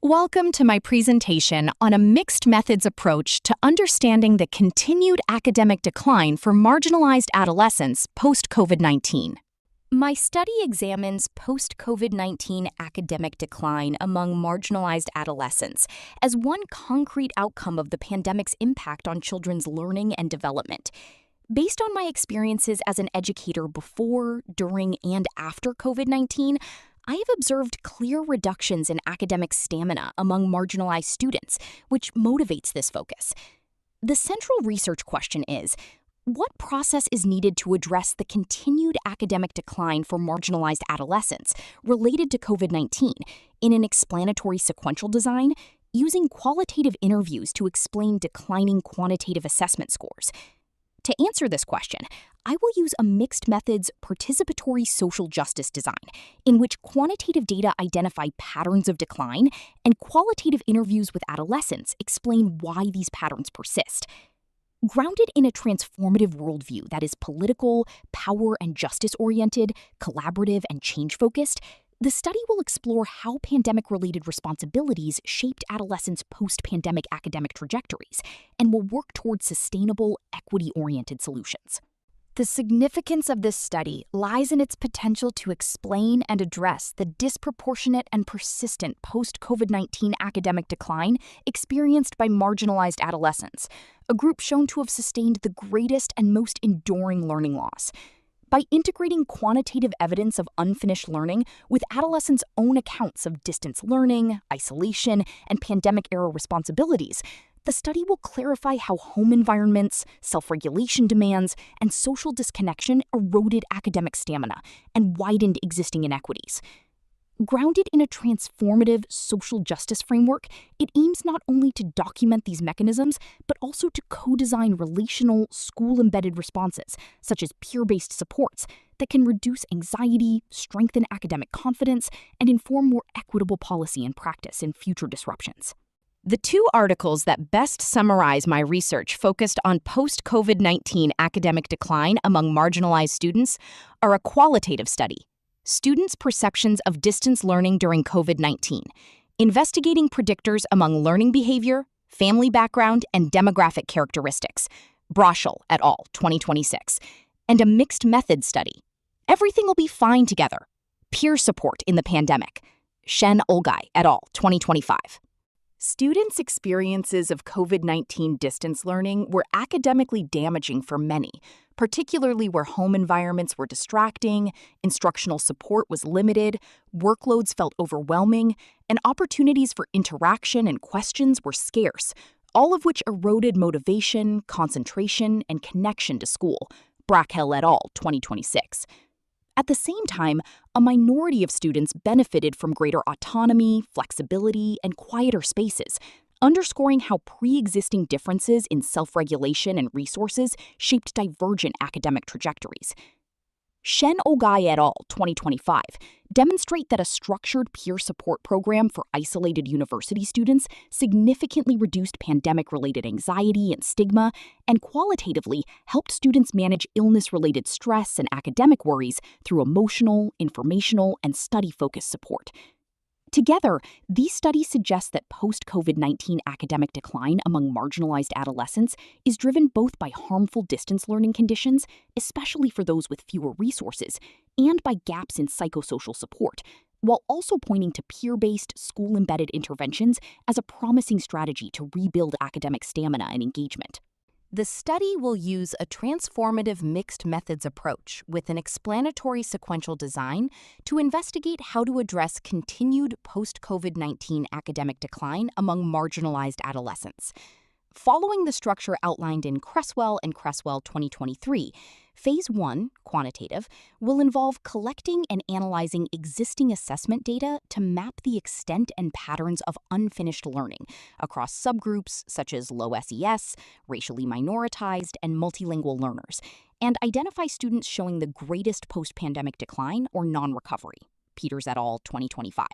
Welcome to my presentation on a mixed methods approach to understanding the continued academic decline for marginalized adolescents post-COVID-19. My study examines post-COVID-19 academic decline among marginalized adolescents as one concrete outcome of the pandemic's impact on children's learning and development. Based on my experiences as an educator before, during, and after COVID-19, I have observed clear reductions in academic stamina among marginalized students, which motivates this focus. The central research question is, what process is needed to address the continued academic decline for marginalized adolescents related to COVID-19 in an explanatory sequential design using qualitative interviews to explain declining quantitative assessment scores? To answer this question, I will use a mixed methods participatory social justice design, in which quantitative data identify patterns of decline and qualitative interviews with adolescents explain why these patterns persist. Grounded in a transformative worldview that is political, power and justice-oriented, collaborative, and change-focused, the study will explore how pandemic-related responsibilities shaped adolescents' post-pandemic academic trajectories and will work towards sustainable, equity-oriented solutions. The significance of this study lies in its potential to explain and address the disproportionate and persistent post-COVID-19 academic decline experienced by marginalized adolescents, a group shown to have sustained the greatest and most enduring learning loss. By integrating quantitative evidence of unfinished learning with adolescents' own accounts of distance learning, isolation, and pandemic-era responsibilities, the study will clarify how home environments, self-regulation demands, and social disconnection eroded academic stamina and widened existing inequities. Grounded in a transformative social justice framework, it aims not only to document these mechanisms, but also to co-design relational, school-embedded responses, such as peer-based supports, that can reduce anxiety, strengthen academic confidence, and inform more equitable policy and practice in future disruptions. The two articles that best summarize my research focused on post-COVID-19 academic decline among marginalized students are a qualitative study, Students' Perceptions of Distance Learning During COVID-19, Investigating Predictors Among Learning Behavior, Family Background, and Demographic Characteristics, Broschel et al., 2026, and a Mixed Methods Study, Everything Will Be Fine Together, Peer Support in the Pandemic, Shen Olgai et al., 2025. Students' experiences of COVID-19 distance learning were academically damaging for many, particularly where home environments were distracting, instructional support was limited, workloads felt overwhelming, and opportunities for interaction and questions were scarce, all of which eroded motivation, concentration, and connection to school. Broschel et al., 2026. At the same time, a minority of students benefited from greater autonomy, flexibility, and quieter spaces, underscoring how pre-existing differences in self-regulation and resources shaped divergent academic trajectories. Shen Olgai et al., 2025, demonstrate that a structured peer support program for isolated university students significantly reduced pandemic-related anxiety and stigma, and qualitatively helped students manage illness-related stress and academic worries through emotional, informational, and study-focused support. Together, these studies suggest that post-COVID-19 academic decline among marginalized adolescents is driven both by harmful distance learning conditions, especially for those with fewer resources, and by gaps in psychosocial support, while also pointing to peer-based, school-embedded interventions as a promising strategy to rebuild academic stamina and engagement. The study will use a transformative mixed methods approach with an explanatory sequential design to investigate how to address continued post-COVID-19 academic decline among marginalized adolescents. Following the structure outlined in Cresswell and Cresswell 2023, Phase 1, quantitative, will involve collecting and analyzing existing assessment data to map the extent and patterns of unfinished learning across subgroups such as low SES, racially minoritized, and multilingual learners, and identify students showing the greatest post-pandemic decline or non-recovery. Peters et al., 2025.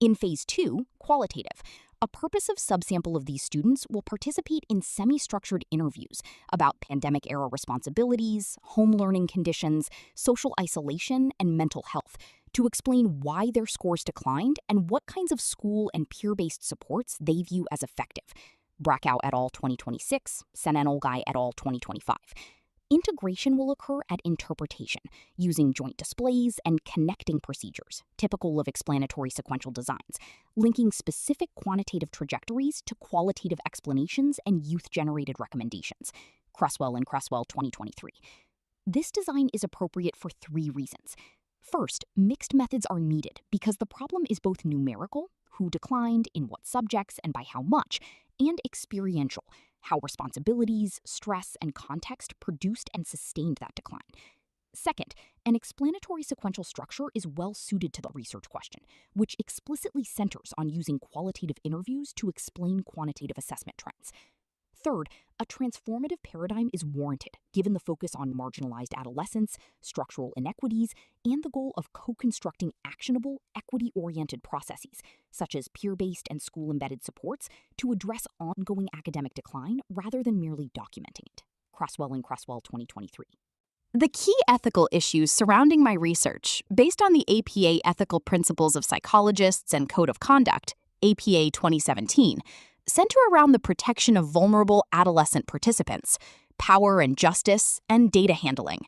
In Phase 2, qualitative, a purposive subsample of these students will participate in semi-structured interviews about pandemic-era responsibilities, home learning conditions, social isolation, and mental health to explain why their scores declined and what kinds of school and peer-based supports they view as effective. Brackow et al. 2026, Senenolgai et al. 2025. Integration will occur at interpretation, using joint displays and connecting procedures, typical of explanatory sequential designs, linking specific quantitative trajectories to qualitative explanations and youth-generated recommendations. Cresswell and Cresswell 2023. This design is appropriate for 3 reasons. First, mixed methods are needed because the problem is both numerical, who declined, in what subjects, and by how much, and experiential, how responsibilities, stress, and context produced and sustained that decline. Second, an explanatory sequential structure is well suited to the research question, which explicitly centers on using qualitative interviews to explain quantitative assessment trends. Third, a transformative paradigm is warranted, given the focus on marginalized adolescents, structural inequities, and the goal of co-constructing actionable, equity-oriented processes, such as peer-based and school-embedded supports, to address ongoing academic decline rather than merely documenting it. Cresswell and Cresswell 2023. The key ethical issues surrounding my research, based on the APA Ethical Principles of Psychologists and Code of Conduct, APA 2017, center around the protection of vulnerable adolescent participants, power and justice, and data handling.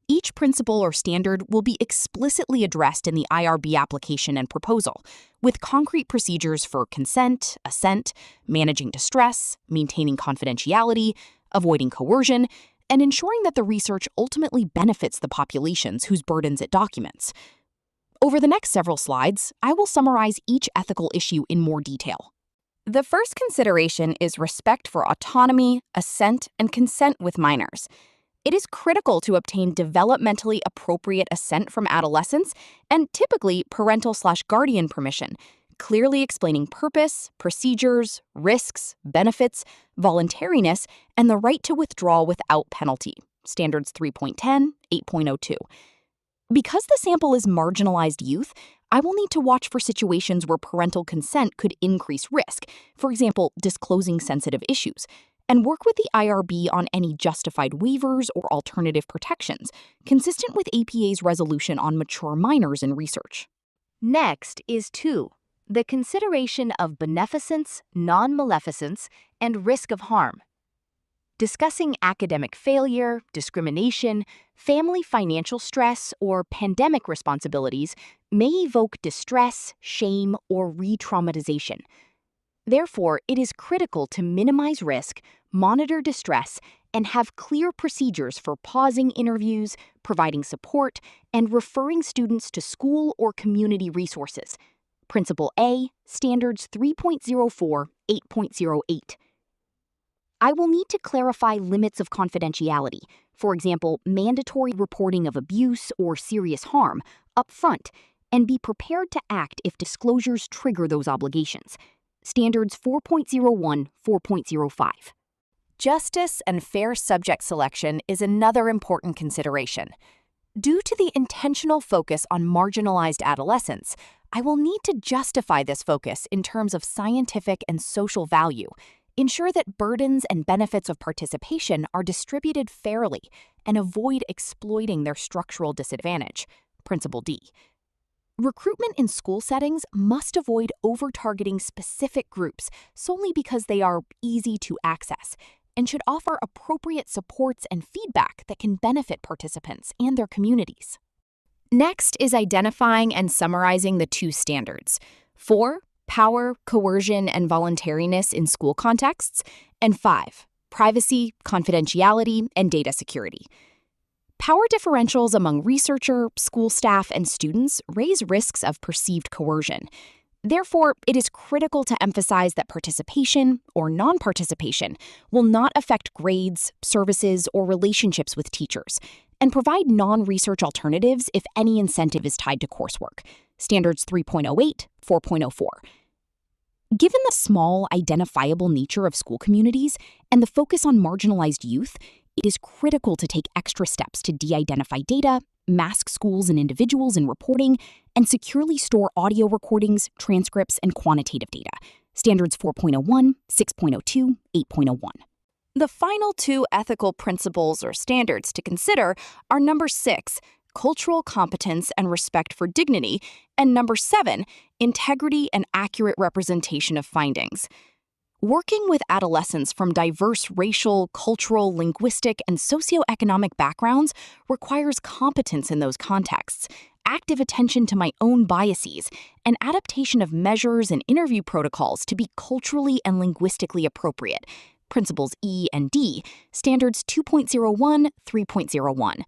Each principle or standard will be explicitly addressed in the IRB application and proposal, with concrete procedures for consent, assent, managing distress, maintaining confidentiality, avoiding coercion, and ensuring that the research ultimately benefits the populations whose burdens it documents. Over the next several slides, I will summarize each ethical issue in more detail. The first consideration is respect for autonomy, assent, and consent with minors. It is critical to obtain developmentally appropriate assent from adolescents and typically parental/guardian permission, clearly explaining purpose, procedures, risks, benefits, voluntariness, and the right to withdraw without penalty. Standards 3.10, 8.02. Because the sample is marginalized youth, I will need to watch for situations where parental consent could increase risk, for example, disclosing sensitive issues, and work with the IRB on any justified waivers or alternative protections, consistent with APA's resolution on mature minors in research. Next is 2, the consideration of beneficence, non-maleficence, and risk of harm. Discussing academic failure, discrimination, family financial stress, or pandemic responsibilities may evoke distress, shame, or re-traumatization. Therefore, it is critical to minimize risk, monitor distress, and have clear procedures for pausing interviews, providing support, and referring students to school or community resources. Principle A, Standards 3.04, 8.08. I will need to clarify limits of confidentiality, for example, mandatory reporting of abuse or serious harm, up front, and be prepared to act if disclosures trigger those obligations. Standards 4.01, 4.05. Justice and fair subject selection is another important consideration. Due to the intentional focus on marginalized adolescents, I will need to justify this focus in terms of scientific and social value, ensure that burdens and benefits of participation are distributed fairly, and avoid exploiting their structural disadvantage. Principle D. Recruitment in school settings must avoid over-targeting specific groups solely because they are easy to access, and should offer appropriate supports and feedback that can benefit participants and their communities. Next is identifying and summarizing the 2 standards. 4, power, coercion, and voluntariness in school contexts, and 5, privacy, confidentiality, and data security. Power differentials among researcher, school staff, and students raise risks of perceived coercion. Therefore, it is critical to emphasize that participation or non-participation will not affect grades, services, or relationships with teachers, and provide non-research alternatives if any incentive is tied to coursework. Standards 3.08, 4.04. Given the small, identifiable nature of school communities and the focus on marginalized youth, it is critical to take extra steps to de-identify data, mask schools and individuals in reporting, and securely store audio recordings, transcripts, and quantitative data. Standards 4.01, 6.02, 8.01. The final 2 ethical principles or standards to consider are number 6, cultural competence and respect for dignity, and number 7, integrity and accurate representation of findings. Working with adolescents from diverse racial, cultural, linguistic, and socioeconomic backgrounds requires competence in those contexts, active attention to my own biases, and adaptation of measures and interview protocols to be culturally and linguistically appropriate. Principles E and D, Standards 2.01, 3.01.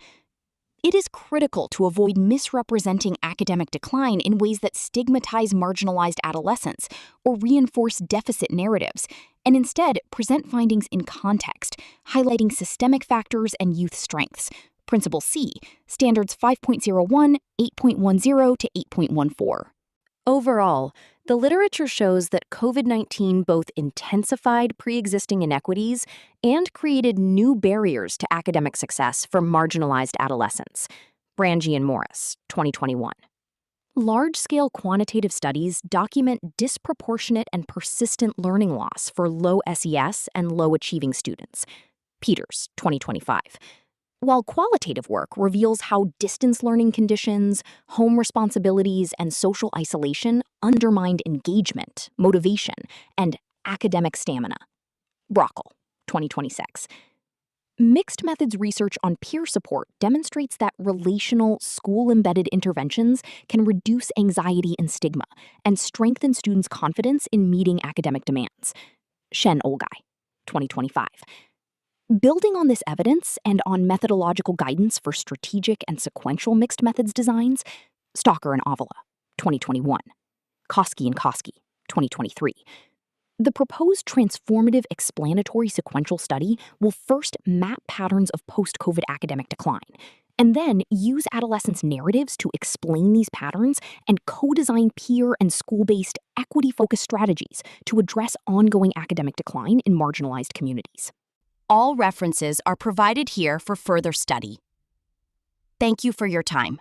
It is critical to avoid misrepresenting academic decline in ways that stigmatize marginalized adolescents or reinforce deficit narratives, and instead present findings in context, highlighting systemic factors and youth strengths. Principle C, Standards 5.01, 8.10 to 8.14. Overall, the literature shows that COVID-19 both intensified pre-existing inequities and created new barriers to academic success for marginalized adolescents. Brangi and Morris, 2021. Large-scale quantitative studies document disproportionate and persistent learning loss for low SES and low-achieving students. Peters, 2025. While qualitative work reveals how distance learning conditions, home responsibilities, and social isolation undermined engagement, motivation, and academic stamina. Brockle, 2026. Mixed methods research on peer support demonstrates that relational, school-embedded interventions can reduce anxiety and stigma and strengthen students' confidence in meeting academic demands. Shen Olgai, 2025. Building on this evidence and on methodological guidance for strategic and sequential mixed methods designs, Stalker and Avila, 2021. Koski and Koski, 2023. The proposed transformative explanatory sequential study will first map patterns of post-COVID academic decline, and then use adolescents' narratives to explain these patterns and co-design peer and school-based equity-focused strategies to address ongoing academic decline in marginalized communities. All references are provided here for further study. Thank you for your time.